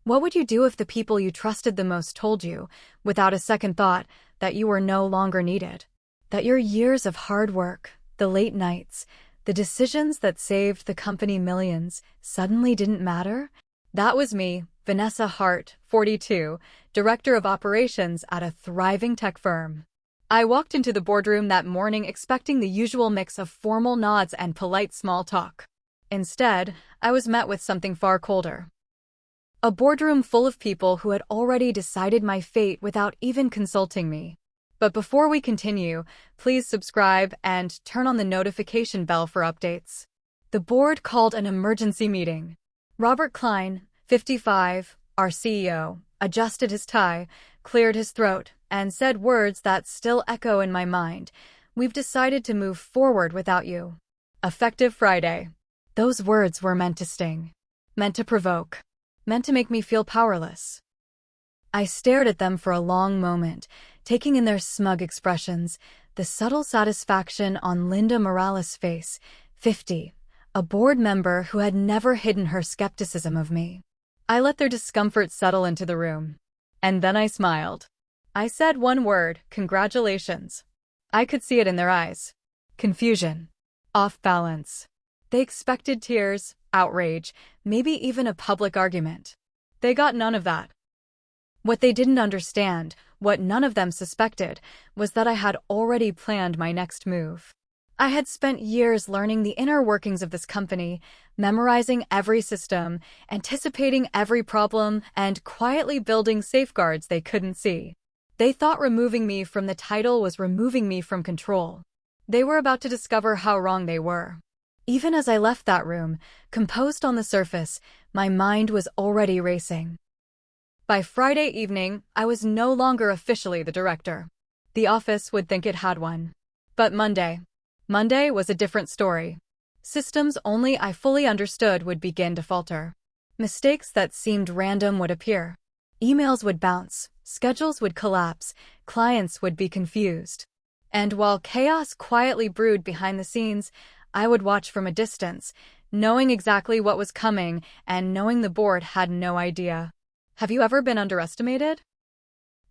What would you do if the people you trusted the most told you, without a second thought, that you were no longer needed? That your years of hard work, the late nights, the decisions that saved the company millions, suddenly didn't matter? That was me, Vanessa Hart, 42, Director of Operations at a thriving tech firm. I walked into the boardroom that morning expecting the usual mix of formal nods and polite small talk. Instead, I was met with something far colder. A boardroom full of people who had already decided my fate without even consulting me. But before we continue, please subscribe and turn on the notification bell for updates. The board called an emergency meeting. Robert Klein, 55, our CEO, adjusted his tie, cleared his throat, and said words that still echo in my mind. We've decided to move forward without you. Effective Friday. Those words were meant to sting, meant to provoke, meant to make me feel powerless. I stared at them for a long moment, taking in their smug expressions, the subtle satisfaction on Linda Morales' face, 50, a board member who had never hidden her skepticism of me. I let their discomfort settle into the room. And then I smiled. I said one word, congratulations. I could see it in their eyes. Confusion. Off balance. They expected tears, outrage, maybe even a public argument. They got none of that. What they didn't understand, what none of them suspected, was that I had already planned my next move. I had spent years learning the inner workings of this company, memorizing every system, anticipating every problem, and quietly building safeguards they couldn't see. They thought removing me from the title was removing me from control. They were about to discover how wrong they were. Even as I left that room, composed on the surface, my mind was already racing. By Friday evening, I was no longer officially the director. The office would think it had one. But Monday was a different story. Systems only I fully understood would begin to falter. Mistakes that seemed random would appear. Emails would bounce, schedules would collapse, clients would be confused. And while chaos quietly brewed behind the scenes, I would watch from a distance, knowing exactly what was coming and knowing the board had no idea. Have you ever been underestimated?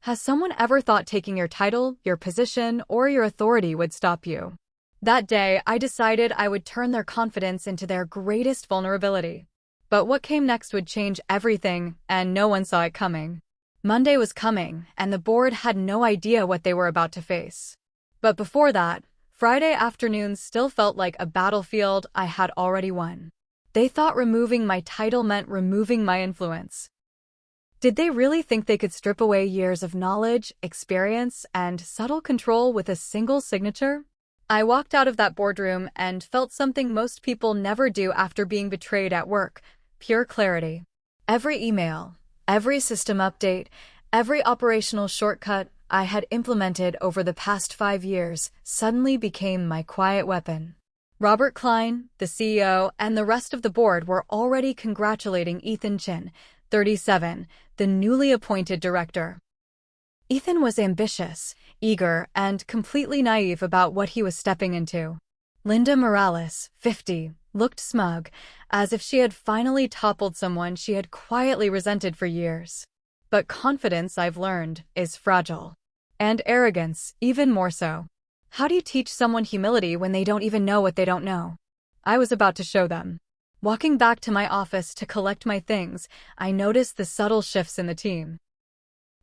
Has someone ever thought taking your title, your position, or your authority would stop you? That day, I decided I would turn their confidence into their greatest vulnerability. But what came next would change everything, and no one saw it coming. Monday was coming, and the board had no idea what they were about to face. But before that, Friday afternoons still felt like a battlefield I had already won. They thought removing my title meant removing my influence. Did they really think they could strip away years of knowledge, experience, and subtle control with a single signature? I walked out of that boardroom and felt something most people never do after being betrayed at work: pure clarity. Every email, every system update, every operational shortcut I had implemented over the past 5 years suddenly became my quiet weapon. Robert Klein, the CEO, and the rest of the board were already congratulating Ethan Chin, 37, the newly appointed director. Ethan was ambitious, eager, and completely naive about what he was stepping into. Linda Morales, 50, looked smug, as if she had finally toppled someone she had quietly resented for years. But confidence, I've learned, is fragile. And arrogance, even more so. How do you teach someone humility when they don't even know what they don't know? I was about to show them. Walking back to my office to collect my things, I noticed the subtle shifts in the team.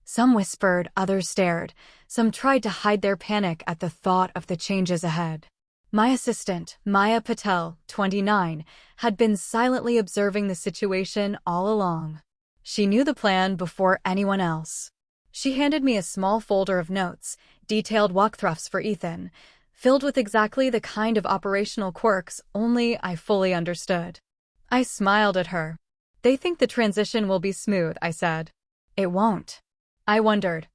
Some whispered, others stared. Some tried to hide their panic at the thought of the changes ahead. My assistant, Maya Patel, 29, had been silently observing the situation all along. She knew the plan before anyone else. She handed me a small folder of notes, detailed walkthroughs for Ethan, filled with exactly the kind of operational quirks only I fully understood. I smiled at her. They think the transition will be smooth, I said. It won't. I wondered.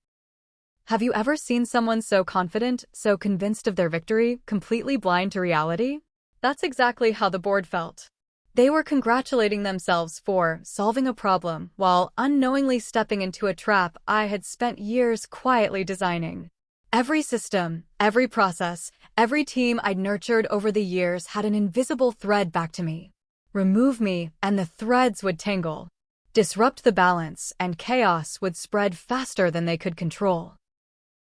Have you ever seen someone so confident, so convinced of their victory, completely blind to reality? That's exactly how the board felt. They were congratulating themselves for solving a problem while unknowingly stepping into a trap I had spent years quietly designing. Every system, every process, every team I'd nurtured over the years had an invisible thread back to me. Remove me, and the threads would tangle. disrupt the balance, and chaos would spread faster than they could control.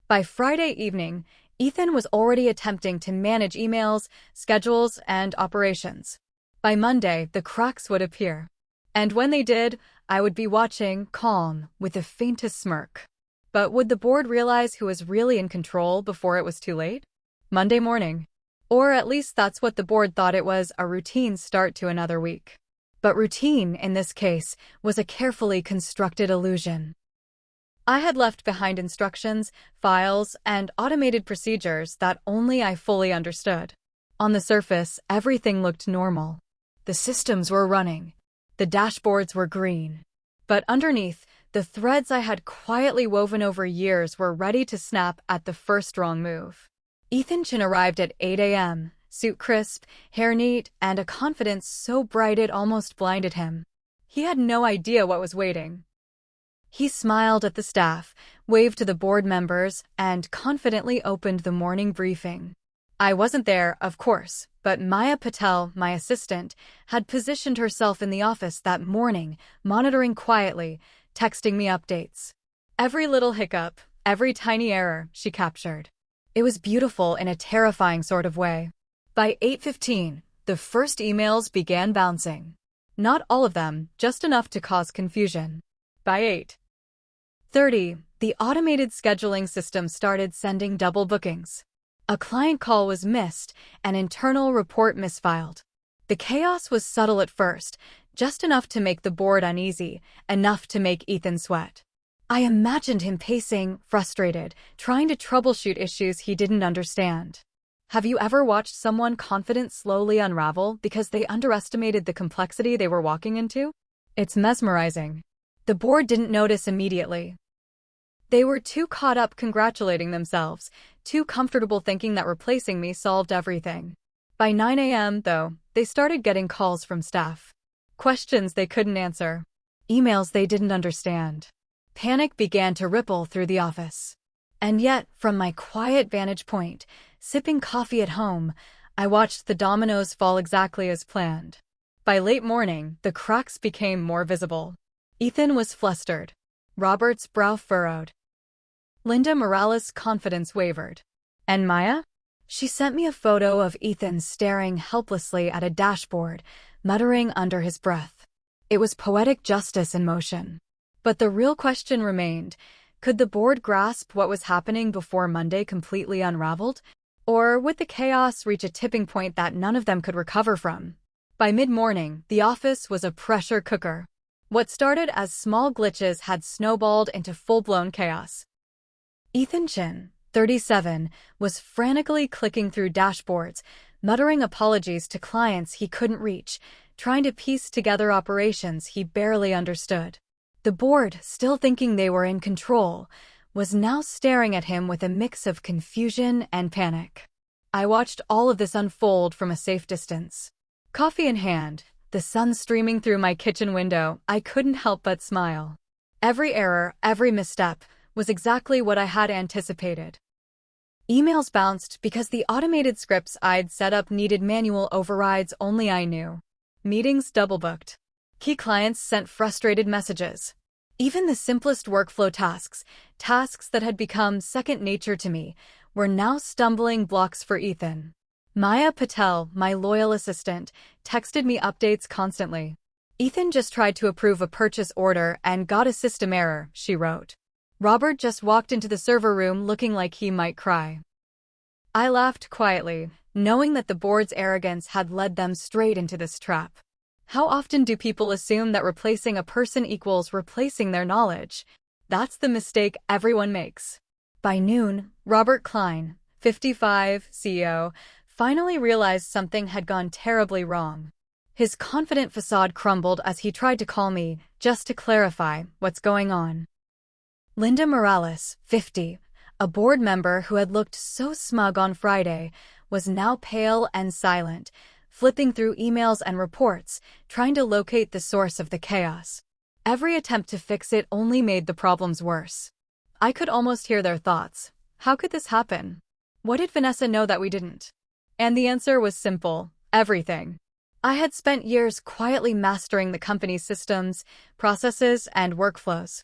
By Friday evening, Ethan was already attempting to manage emails, schedules, and operations. By Monday, the cracks would appear. And when they did, I would be watching, calm, with the faintest smirk. But would the board realize who was really in control before it was too late? Monday morning. Or at least that's what the board thought it was, a routine start to another week. But routine, in this case, was a carefully constructed illusion. I had left behind instructions, files, and automated procedures that only I fully understood. On the surface, everything looked normal. The systems were running. The dashboards were green. But underneath, the threads I had quietly woven over years were ready to snap at the first wrong move. Ethan Chin arrived at 8 a.m., suit crisp, hair neat, and a confidence so bright it almost blinded him. He had no idea what was waiting. He smiled at the staff, waved to the board members, and confidently opened the morning briefing. I wasn't there, of course, but Maya Patel, my assistant, had positioned herself in the office that morning, monitoring quietly, texting me updates. Every little hiccup, every tiny error, she captured. It was beautiful in a terrifying sort of way. By 8:15, the first emails began bouncing. Not all of them, just enough to cause confusion. By 8:30, the automated scheduling system started sending double bookings. A client call was missed, an internal report misfiled. The chaos was subtle at first, just enough to make the board uneasy, enough to make Ethan sweat. I imagined him pacing, frustrated, trying to troubleshoot issues he didn't understand. Have you ever watched someone confident slowly unravel because they underestimated the complexity they were walking into? It's mesmerizing. The board didn't notice immediately. They were too caught up congratulating themselves, too comfortable thinking that replacing me solved everything. By 9 a.m., though, they started getting calls from staff. Questions they couldn't answer. Emails they didn't understand. Panic began to ripple through the office. And yet, from my quiet vantage point, sipping coffee at home, I watched the dominoes fall exactly as planned. By late morning, the cracks became more visible. Ethan was flustered. Robert's brow furrowed. Linda Morales' confidence wavered. And Maya? She sent me a photo of Ethan staring helplessly at a dashboard, muttering under his breath. It was poetic justice in motion. But the real question remained, could the board grasp what was happening before Monday completely unraveled? Or would the chaos reach a tipping point that none of them could recover from? By mid-morning, the office was a pressure cooker. What started as small glitches had snowballed into full-blown chaos. Ethan Chin, 37, was frantically clicking through dashboards, muttering apologies to clients he couldn't reach, trying to piece together operations he barely understood. The board, still thinking they were in control, was now staring at him with a mix of confusion and panic. I watched all of this unfold from a safe distance. Coffee in hand, the sun streaming through my kitchen window, I couldn't help but smile. Every error, every misstep, was exactly what I had anticipated. Emails bounced because the automated scripts I'd set up needed manual overrides only I knew. Meetings double-booked. Key clients sent frustrated messages. Even the simplest workflow tasks that had become second nature to me, were now stumbling blocks for Ethan. Maya Patel, my loyal assistant, texted me updates constantly. Ethan just tried to approve a purchase order and got a system error, she wrote. Robert just walked into the server room looking like he might cry. I laughed quietly, knowing that the board's arrogance had led them straight into this trap. How often do people assume that replacing a person equals replacing their knowledge? That's the mistake everyone makes. By noon, Robert Klein, 55, CEO, finally realized something had gone terribly wrong. His confident facade crumbled as he tried to call me, just to clarify what's going on. Linda Morales, 50, a board member who had looked so smug on Friday, was now pale and silent, flipping through emails and reports, trying to locate the source of the chaos. Every attempt to fix it only made the problems worse. I could almost hear their thoughts. How could this happen? What did Vanessa know that we didn't? And the answer was simple: everything. I had spent years quietly mastering the company's systems, processes, and workflows.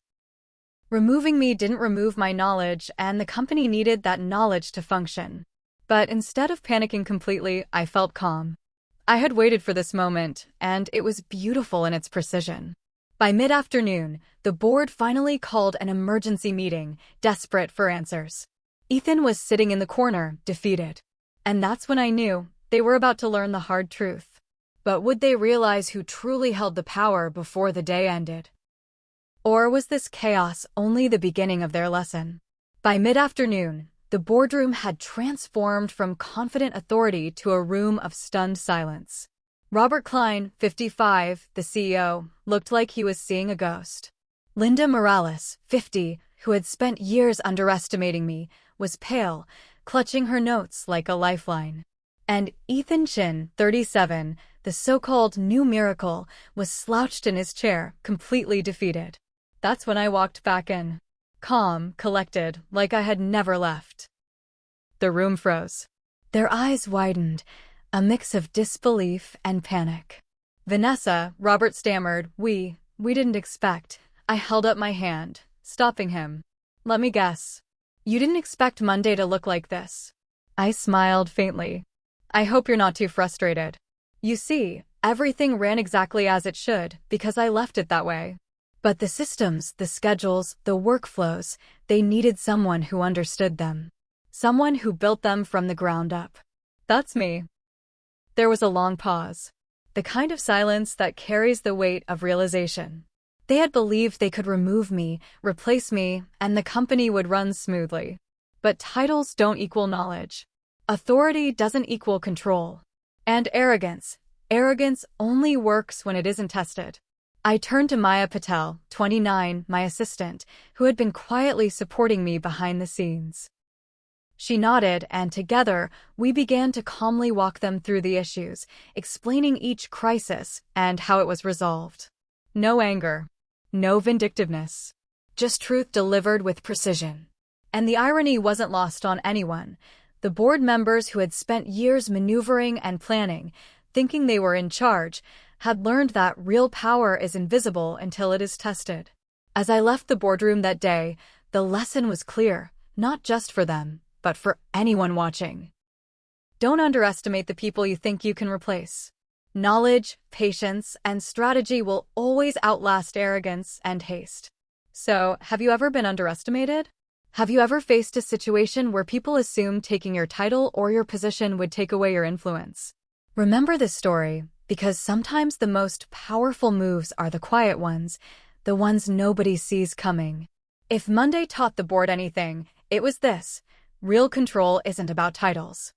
Removing me didn't remove my knowledge, and the company needed that knowledge to function. But instead of panicking completely, I felt calm. I had waited for this moment, and it was beautiful in its precision. By mid-afternoon, the board finally called an emergency meeting, desperate for answers. Ethan was sitting in the corner, defeated. And that's when I knew they were about to learn the hard truth. But would they realize who truly held the power before the day ended? Or was this chaos only the beginning of their lesson? By mid-afternoon, the boardroom had transformed from confident authority to a room of stunned silence. Robert Klein, 55, the CEO, looked like he was seeing a ghost. Linda Morales, 50, who had spent years underestimating me, was pale, clutching her notes like a lifeline. And Ethan Chin, 37, the so-called new miracle, was slouched in his chair, completely defeated. That's when I walked back in. Calm, collected, like I had never left. The room froze. Their eyes widened, a mix of disbelief and panic. Vanessa, Robert stammered, we didn't expect. I held up my hand, stopping him. Let me guess. You didn't expect Monday to look like this. I smiled faintly. I hope you're not too frustrated. You see, everything ran exactly as it should, because I left it that way. But the systems, the schedules, the workflows, they needed someone who understood them. Someone who built them from the ground up. That's me. There was a long pause. The kind of silence that carries the weight of realization. They had believed they could remove me, replace me, and the company would run smoothly. But titles don't equal knowledge. Authority doesn't equal control. And arrogance. Arrogance only works when it isn't tested. I turned to Maya Patel, 29, my assistant, who had been quietly supporting me behind the scenes. She nodded, and together, we began to calmly walk them through the issues, explaining each crisis and how it was resolved. No anger. No vindictiveness. Just truth delivered with precision. And the irony wasn't lost on anyone. The board members who had spent years maneuvering and planning, thinking they were in charge, had learned that real power is invisible until it is tested. As I left the boardroom that day, the lesson was clear, not just for them, but for anyone watching. Don't underestimate the people you think you can replace. Knowledge, patience, and strategy will always outlast arrogance and haste. So, have you ever been underestimated? Have you ever faced a situation where people assumed taking your title or your position would take away your influence? Remember this story, because sometimes the most powerful moves are the quiet ones, the ones nobody sees coming. If Monday taught the board anything, it was this: real control isn't about titles.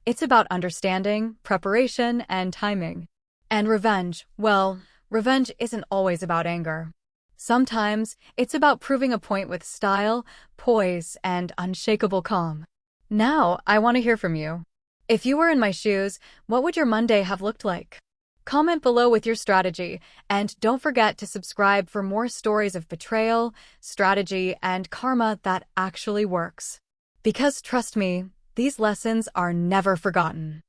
It's about understanding, preparation, and timing. And revenge, well, revenge isn't always about anger. Sometimes, it's about proving a point with style, poise, and unshakable calm. Now, I want to hear from you. If you were in my shoes, what would your Monday have looked like? Comment below with your strategy, and don't forget to subscribe for more stories of betrayal, strategy, and karma that actually works. Because trust me, these lessons are never forgotten.